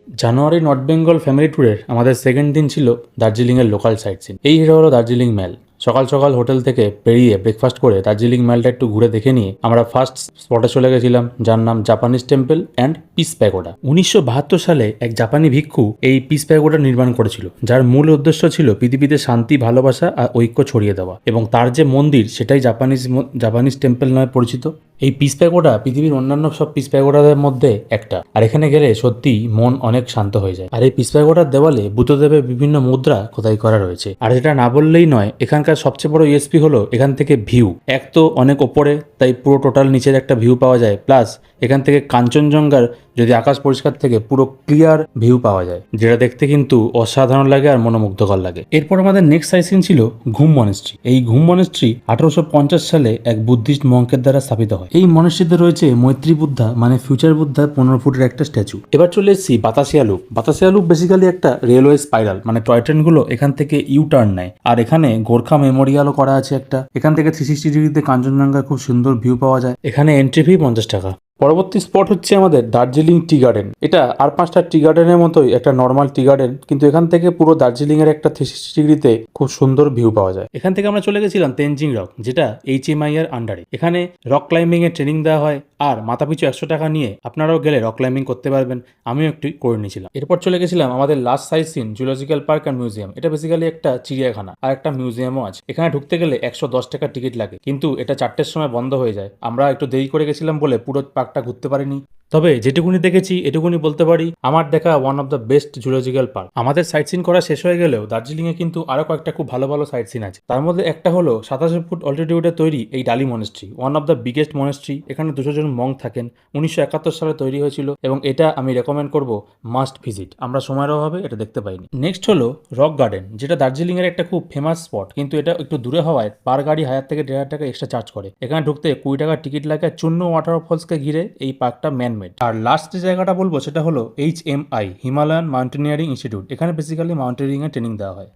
জানুয়ারি north Bengal family ট্যুরের আমাদের second দিন ছিল দার্জিলিংয়ের লোকাল সাইট সিন। এই হলো দার্জিলিং ম্যাল। সকাল সকাল হোটেল থেকে বেরিয়ে ব্রেকফাস্ট করে দার্জিলিং ম্যালটা একটু ঘুরে দেখে নিয়ে আমরা ফার্স্ট স্পটে চলে গেছিলাম, যার নাম Japanese temple and piece pagoda. 1972 সালে এক জাপানি ভিক্ষু এই পিস প্যাগোডা নির্মাণ করেছিল, যার মূল উদ্দেশ্য ছিল পৃথিবীতে শান্তি, ভালোবাসা আর ঐক্য ছড়িয়ে দেওয়া। এবং তার যে মন্দির সেটাই জাপানিজ টেম্পল নামে পরিচিত। এই পিস প্যাগোডা পৃথিবীর অন্যান্য সব পিস প্যাগোডাদের মধ্যে একটা, আর এখানে গেলে সত্যি মন অনেক শান্ত হয়ে যায়। আর এই পিস প্যাগোডার দেওয়ালে বুদ্ধদেবের বিভিন্ন মুদ্রা খোদাই করা রয়েছে। আর যেটা না বললেই নয়, এখানকার সবচেয়ে বড় ইউএসপি হলো এখান থেকে ভিউ। এক তো অনেক ওপরে, তাই পুরো টোটাল নিচের একটা ভিউ পাওয়া যায়, প্লাস এখান থেকে কাঞ্চনজঙ্ঘার যদি আকাশ পরিষ্কার থেকে পুরো ক্লিয়ার ভিউ পাওয়া যায়, যেটা দেখতে কিন্তু অসাধারণ লাগে আর মনোমুগ্ধকর লাগে। এরপর আমাদের নেক্সট সাইট সিন ছিল ঘুম মনেস্ট্রি। এই ঘুম মনেস্ট্রি 1850 সালে এক বুদ্ধিস্ট মঙ্কের দ্বারা স্থাপিত হয়। এই মনেস্ট্রিতে রয়েছে মৈত্রী বুদ্ধা মানে ফিউচার বুদ্ধা 15 ফুটের একটা স্ট্যাচু। এবার চলে এসেছি Batasia loop. Batasia loop basically একটা রেলওয়ে স্পাইরাল, মানে টয় ট্রেনগুলো এখান থেকে ইউ টার্ন নেয়। আর এখানে গোর্খা মেমোরিয়ালও করা আছে একটা। এখান থেকে 360 ডিগ্রিতে কাঞ্চনজঙ্ঘার খুব সুন্দর ভিউ পাওয়া যায়। এখানে এন্ট্রি ফি 50 টাকা। পরবর্তী স্পট হচ্ছে আমাদের দার্জিলিং টি গার্ডেন। এটা আর 5টা টি গার্ডেনের মতোই একটা নর্মাল টি গার্ডেন, কিন্তু এখান থেকে পুরো দার্জিলিং এর একটা 360 ডিগ্রিতে খুব সুন্দর ভিউ পাওয়া যায়। এখান থেকে আমরা চলে গেছিলাম তেনজিং রক, যেটা HMI এর আন্ডারে। এখানে রক ক্লাইম্বিং এর ট্রেনিং দেওয়া হয়, আর মাথাপিছু 100 টাকা নিয়ে আপনারাও গেলে রক ক্লাইম্বিং করতে পারবেন। আমিও একটু করে নিয়েছিলাম। এরপর চলে গেছিলাম আমাদের last sightseeing zoological park and museum. এটা বেসিক্যালি একটা চিড়িয়াখানা আর একটা মিউজিয়ামও আছে। এখানে ঢুকতে গেলে 110 টাকা টিকিট লাগে, কিন্তু এটা 4টের সময় বন্ধ হয়ে যায়। আমরা একটু দেরি করে গেছিলাম বলে পুরো পার্কটা ঘুরতে পারিনি। তবে যেটুকুনি দেখেছি এটুকুনি বলতে পারি আমার দেখা one of the best zoological park. আমাদের সাইট সিন করা শেষ হয়ে গেলেও দার্জিলিংয়ে কিন্তু আরও কয়েকটা খুব ভালো ভালো সাইট সিন আছে। তার মধ্যে একটা হলো 87 ফুট অল্টিটিউডে তৈরি এই ডালি monastery, one of the biggest monastery. এখানে 200 জন মঙ্ক থাকেন। 1971 সালে তৈরি হয়েছিল, এবং এটা আমি রেকমেন্ড করব, মাস্ট ভিজিট। আমরা সময়ের অভাবে এটা দেখতে পাইনি। নেক্সট হলো রক গার্ডেন, যেটা দার্জিলিংয়ের একটা খুব ফেমাস স্পট, কিন্তু এটা একটু দূরে হওয়ায় পার গাড়ি 1000 থেকে 1500 টাকা এক্সট্রা চার্জ করে। এখানে ঢুকতে 20 টাকার টিকিট লাগে। চূর্ণ ওয়াটারফলসকে ঘিরে এই পার্কটা ম্যানমেড। আর লাস্ট যে জায়গাটা বলবো সেটা হলো HMI, হিমালয়ান মাউন্টেনিয়ারিং ইনস্টিটিউট। এখানে বেসিক্যালি মাউন্টেনিয়ারিং এর ট্রেনিং দেওয়া হয়।